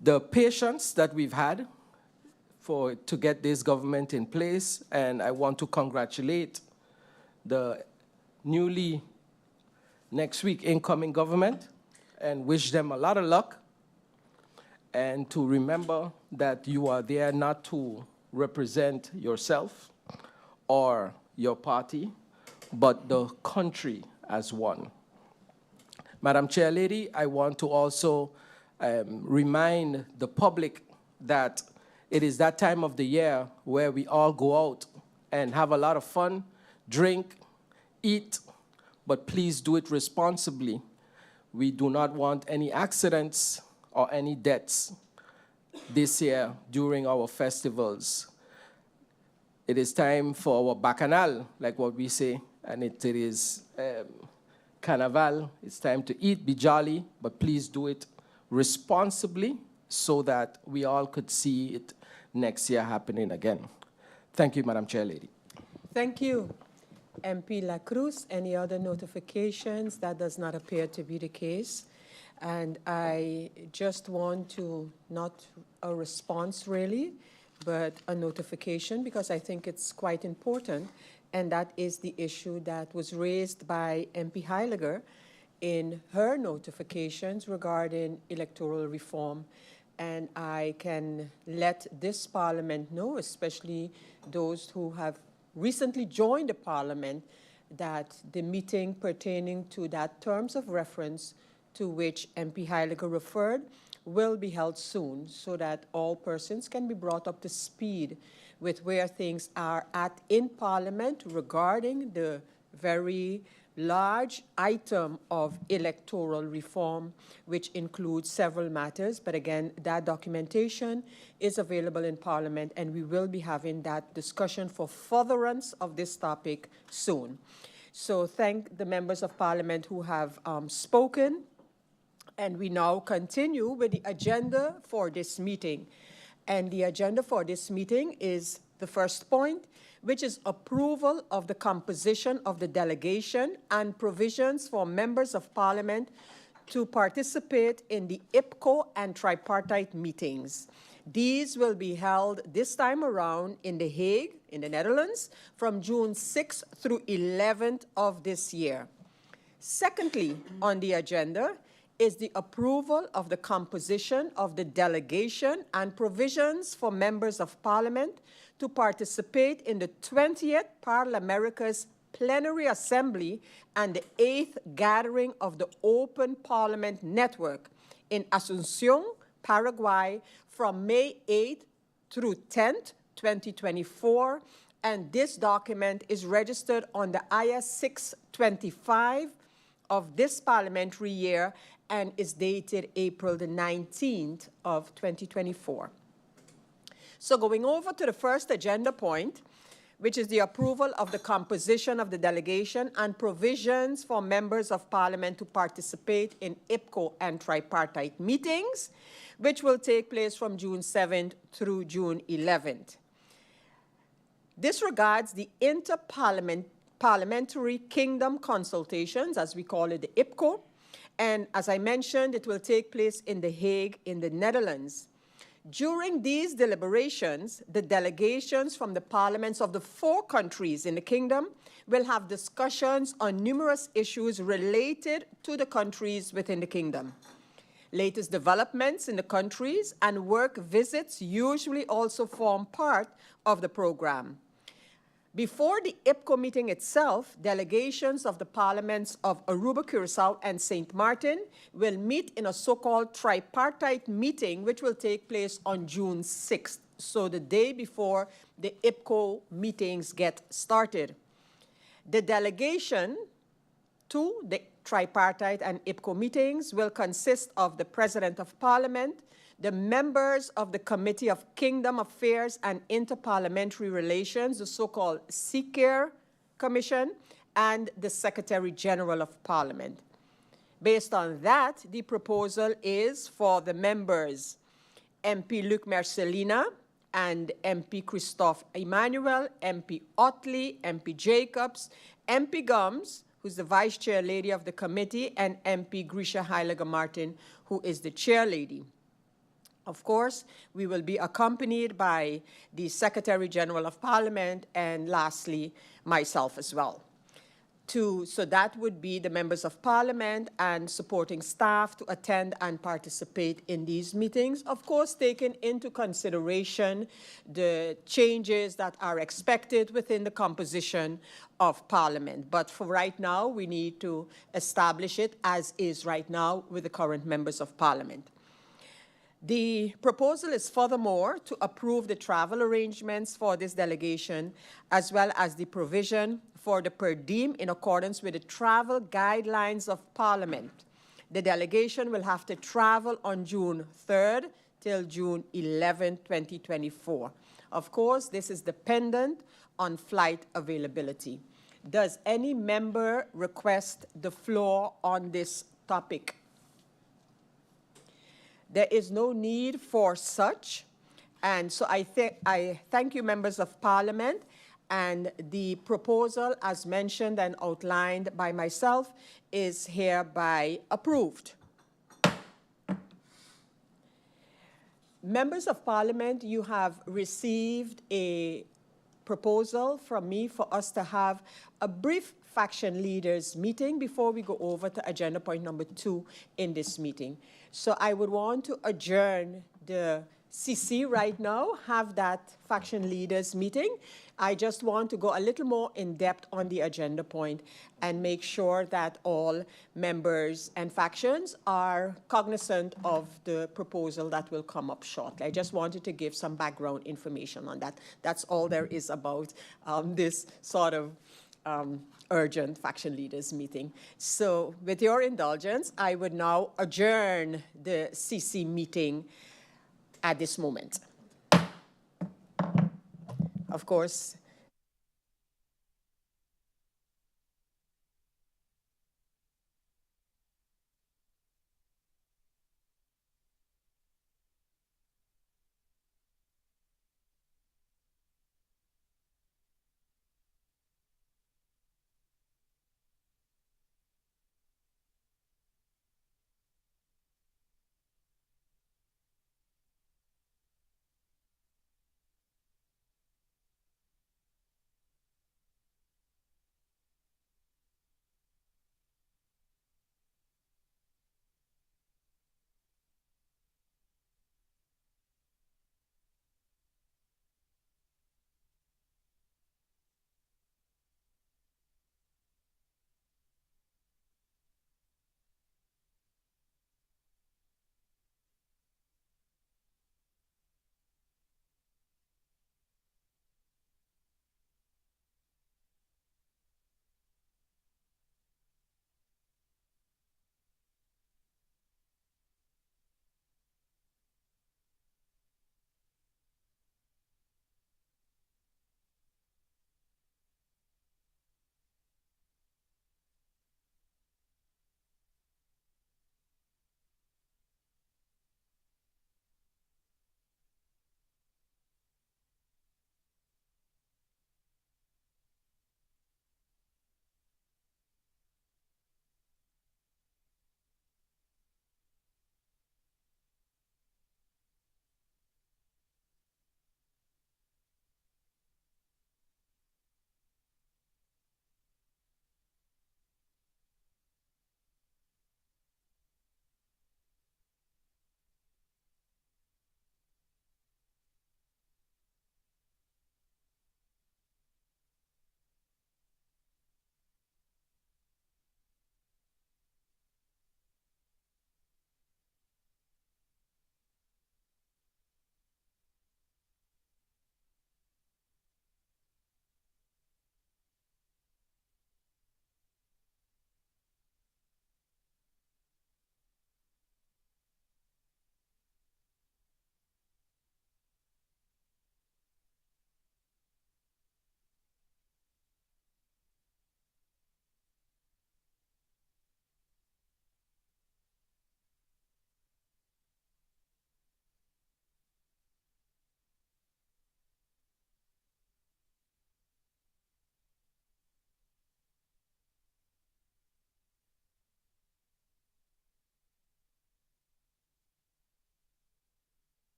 the patience that we've had to get this government in place, and I want to congratulate the newly next week incoming government and wish them a lot of luck, and to remember that you are there not to represent yourself or your party, but the country as one. Madam Chair Lady, I want to also remind the public that it is that time of the year where we all go out and have a lot of fun, drink, eat, but please do it responsibly. We do not want any accidents or any deaths this year during our festivals. It is time for our bacchanal, like what we say, and it is Carnival. It's time to eat, be jolly, but please do it responsibly so that we all could see it next year happening again. Thank you, Madam Chair Lady. Thank you. MP La Cruz, any other notifications? That does not appear to be the case. And I just want to, not a response really, but a notification, because I think it's quite important, and that is the issue that was raised by MP Heiliger in her notifications regarding electoral reform. And I can let this Parliament know, especially those who have recently joined the Parliament, that the meeting pertaining to that terms of reference to which MP Heiliger referred will be held soon, so that all persons can be brought up to speed with where things are at in Parliament regarding the very large item of electoral reform, which includes several matters. But again, that documentation is available in Parliament, and we will be having that discussion for furtherance of this topic soon. So thank the members of Parliament who have spoken. And we now continue with the agenda for this meeting. And the agenda for this meeting is the first point, which is approval of the composition of the delegation and provisions for members of Parliament to participate in the IPCO and Tripartite meetings. These will be held this time around in The Hague, in the Netherlands, from June 6th through 11th of this year. Secondly, on the agenda is the approval of the composition of the delegation and provisions for members of Parliament to participate in the 20th ParlAmericas Plenary Assembly and the 8th gathering of the Open Parliament Network in Asunción, Paraguay, from May 8th through 10th, 2024. And this document is registered on the IS 625 of this parliamentary year and is dated April the 19th of 2024. So going over to the first agenda point, which is the approval of the composition of the delegation and provisions for members of Parliament to participate in IPCO and Tripartite meetings, which will take place from June 7th through June 11th. This regards the Parliamentary Kingdom consultations, as we call it, the IPCO. And as I mentioned, it will take place in The Hague in the Netherlands. During these deliberations, the delegations from the parliaments of the 4 countries in the kingdom will have discussions on numerous issues related to the countries within the kingdom. Latest developments in the countries and work visits usually also form part of the program. Before the IPCO meeting itself, delegations of the parliaments of Aruba, Curacao, and St. Martin will meet in a so-called tripartite meeting, which will take place on June 6th, so the day before the IPCO meetings get started. The delegation to the tripartite and IPCO meetings will consist of the President of Parliament, the members of the Committee of Kingdom Affairs and Interparliamentary Relations, the so-called SECARE Commission, and the Secretary General of Parliament. Based on that, the proposal is for the members MP Luc Mercelina and MP Christophe Emmanuel, MP Otley, MP Jacobs, MP Gums, who's the Vice Chair Lady of the committee, and MP Grisha Heiliger Martin, who is the Chair Lady. Of course, we will be accompanied by the Secretary General of Parliament and lastly, myself as well. So that would be the members of Parliament and supporting staff to attend and participate in these meetings, of course, taking into consideration the changes that are expected within the composition of Parliament. But for right now, we need to establish it as is right now with the current members of Parliament. The proposal is furthermore to approve the travel arrangements for this delegation, as well as the provision for the per diem in accordance with the travel guidelines of Parliament. The delegation will have to travel on June 3rd till June 11, 2024. Of course, this is dependent on flight availability. Does any member request the floor on this topic? There is no need for such, and so I thank you, members of Parliament, and the proposal, as mentioned and outlined by myself, is hereby approved. Members of Parliament, you have received a proposal from me for us to have a brief faction leaders meeting before we go over to agenda point number 2 in this meeting. So I would want to adjourn the CC right now, have that faction leaders meeting. I just want to go a little more in depth on the agenda point and make sure that all members and factions are cognizant of the proposal that will come up shortly. I just wanted to give some background information on that. That's all there is about this sort of urgent faction leaders meeting. So with your indulgence, I would now adjourn the CC meeting at this moment. Of course,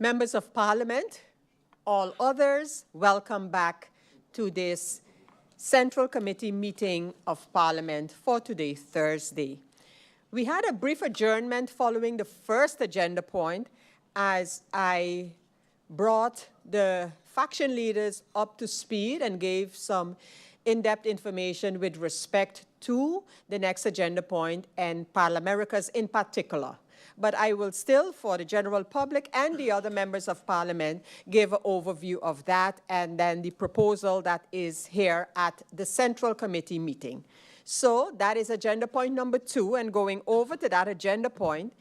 Members of Parliament, all others, welcome back to this Central Committee meeting of Parliament for today, Thursday. We had a brief adjournment following the first agenda point as I brought the faction leaders up to speed and gave some in-depth information with respect to the next agenda point and ParlAmericas in particular. But I will still, for the general public and the other members of Parliament, give an overview of that and then the proposal that is here at the Central Committee meeting. So that is agenda point number 2, and going over to that agenda point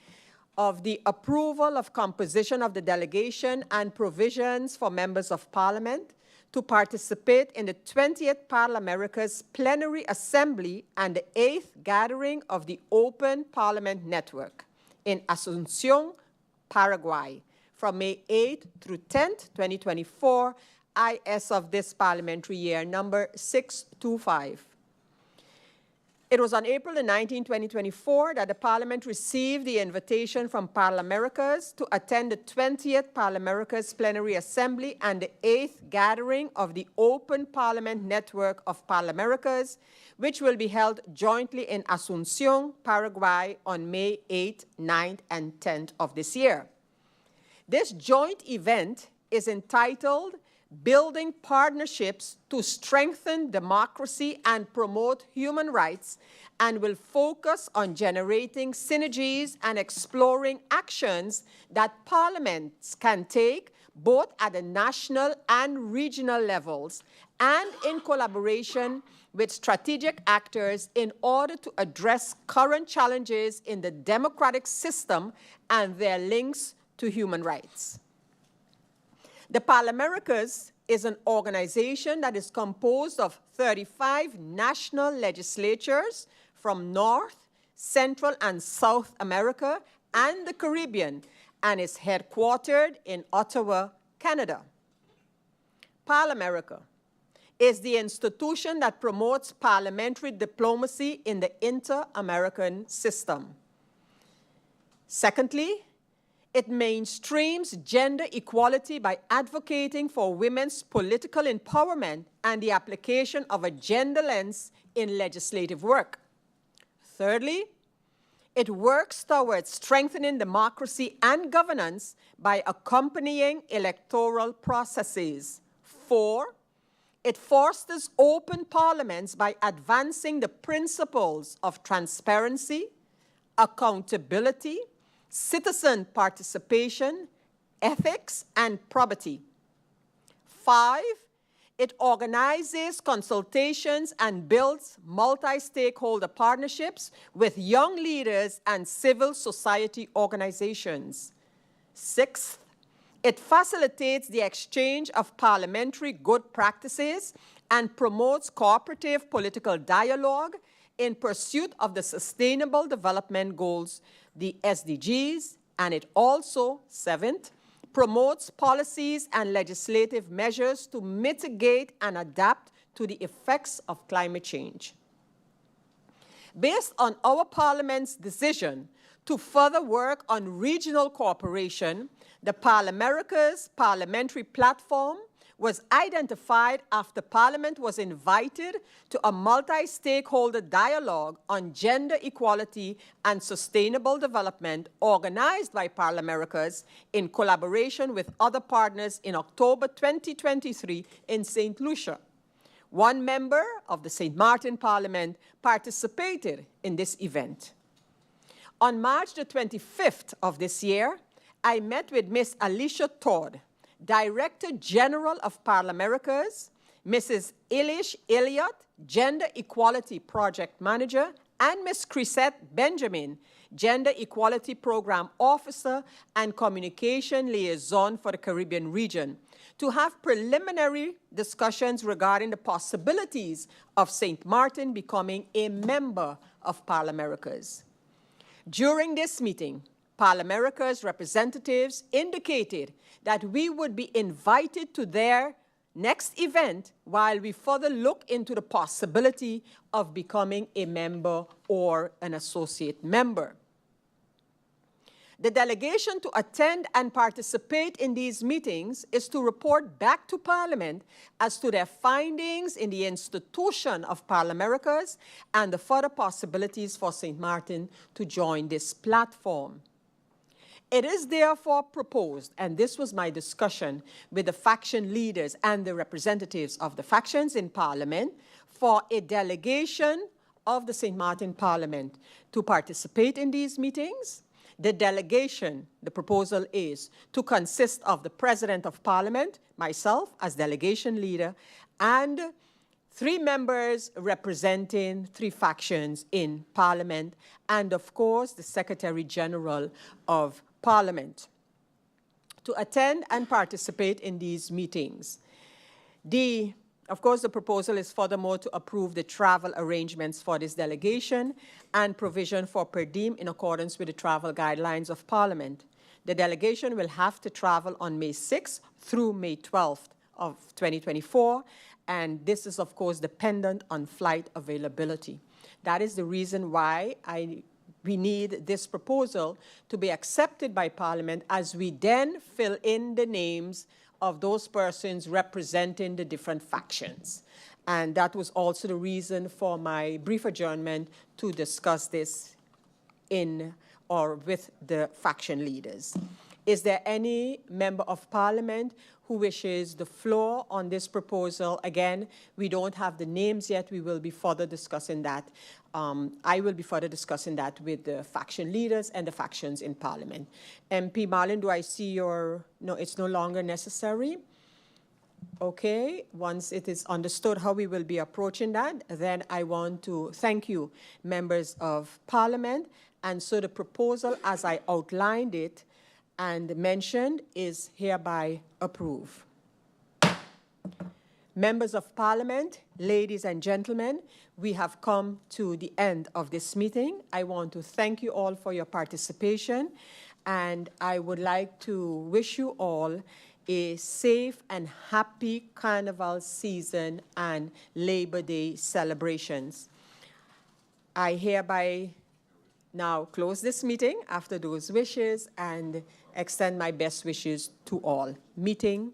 of the approval of composition of the delegation and provisions for members of Parliament to participate in the 20th ParlAmericas Plenary Assembly and the 8th gathering of the Open Parliament Network in Asunción, Paraguay, from May 8th through 10th, 2024, IS of this parliamentary year, number 625. It was on April the 19th, 2024, that the Parliament received the invitation from ParlAmericas to attend the 20th ParlAmericas Plenary Assembly and the 8th gathering of the Open Parliament Network of ParlAmericas, which will be held jointly in Asunción, Paraguay on May 8th, 9th, and 10th of this year. This joint event is entitled Building Partnerships to Strengthen Democracy and Promote Human Rights, and will focus on generating synergies and exploring actions that parliaments can take both at the national and regional levels and in collaboration with strategic actors in order to address current challenges in the democratic system and their links to human rights. The ParlAmericas is an organization that is composed of 35 national legislatures from North, Central, and South America and the Caribbean, and is headquartered in Ottawa, Canada. ParlAmerica is the institution that promotes parliamentary diplomacy in the inter-American system. Secondly, it mainstreams gender equality by advocating for women's political empowerment and the application of a gender lens in legislative work. Thirdly, it works towards strengthening democracy and governance by accompanying electoral processes. 4, it fosters open parliaments by advancing the principles of transparency, accountability, citizen participation, ethics, and probity. 5, it organizes consultations and builds multi-stakeholder partnerships with young leaders and civil society organizations. 6, it facilitates the exchange of parliamentary good practices and promotes cooperative political dialogue in pursuit of the Sustainable Development Goals, the SDGs, and it also, 7th, promotes policies and legislative measures to mitigate and adapt to the effects of climate change. Based on our Parliament's decision to further work on regional cooperation, the ParlAmericas Parliamentary Platform was identified after Parliament was invited to a multi-stakeholder dialogue on gender equality and sustainable development organized by ParlAmericas in collaboration with other partners in October 2023 in St. Lucia. One member of the St. Martin Parliament participated in this event. On March the 25th of this year, I met with Ms. Alicia Todd, Director General of ParlAmericas, Mrs. Eilish Elliott, Gender Equality Project Manager, and Ms. Chrisette Benjamin, Gender Equality Program Officer and Communication Liaison for the Caribbean region, to have preliminary discussions regarding the possibilities of St. Martin becoming a member of ParlAmericas. During this meeting, ParlAmericas representatives indicated that we would be invited to their next event while we further look into the possibility of becoming a member or an associate member. The delegation to attend and participate in these meetings is to report back to Parliament as to their findings in the institution of ParlAmericas and the further possibilities for St. Martin to join this platform. It is therefore proposed, and this was my discussion with the faction leaders and the representatives of the factions in Parliament, for a delegation of the St. Martin Parliament to participate in these meetings. The delegation, the proposal is to consist of the President of Parliament, myself as delegation leader, and 3 members representing 3 factions in Parliament, and of course the Secretary General of Parliament to attend and participate in these meetings. Of course, the proposal is furthermore to approve the travel arrangements for this delegation and provision for per diem in accordance with the travel guidelines of Parliament. The delegation will have to travel on May 6th through May 12th of 2024, and this is, of course, dependent on flight availability. That is the reason why we need this proposal to be accepted by Parliament, as we then fill in the names of those persons representing the different factions. And that was also the reason for my brief adjournment to discuss this in or with the faction leaders. Is there any member of Parliament who wishes the floor on this proposal? Again, we don't have the names yet. We will be further discussing that. I will be further discussing that with the faction leaders and the factions in Parliament. MP Marlin, do I see your, no, it's no longer necessary? Okay, once it is understood how we will be approaching that, then I want to thank you, members of Parliament. And so the proposal, as I outlined it and mentioned, is hereby approved. Members of Parliament, ladies and gentlemen, we have come to the end of this meeting. I want to thank you all for your participation, and I would like to wish you all a safe and happy Carnival season and Labor Day celebrations. I hereby now close this meeting after those wishes and extend my best wishes to all. Meeting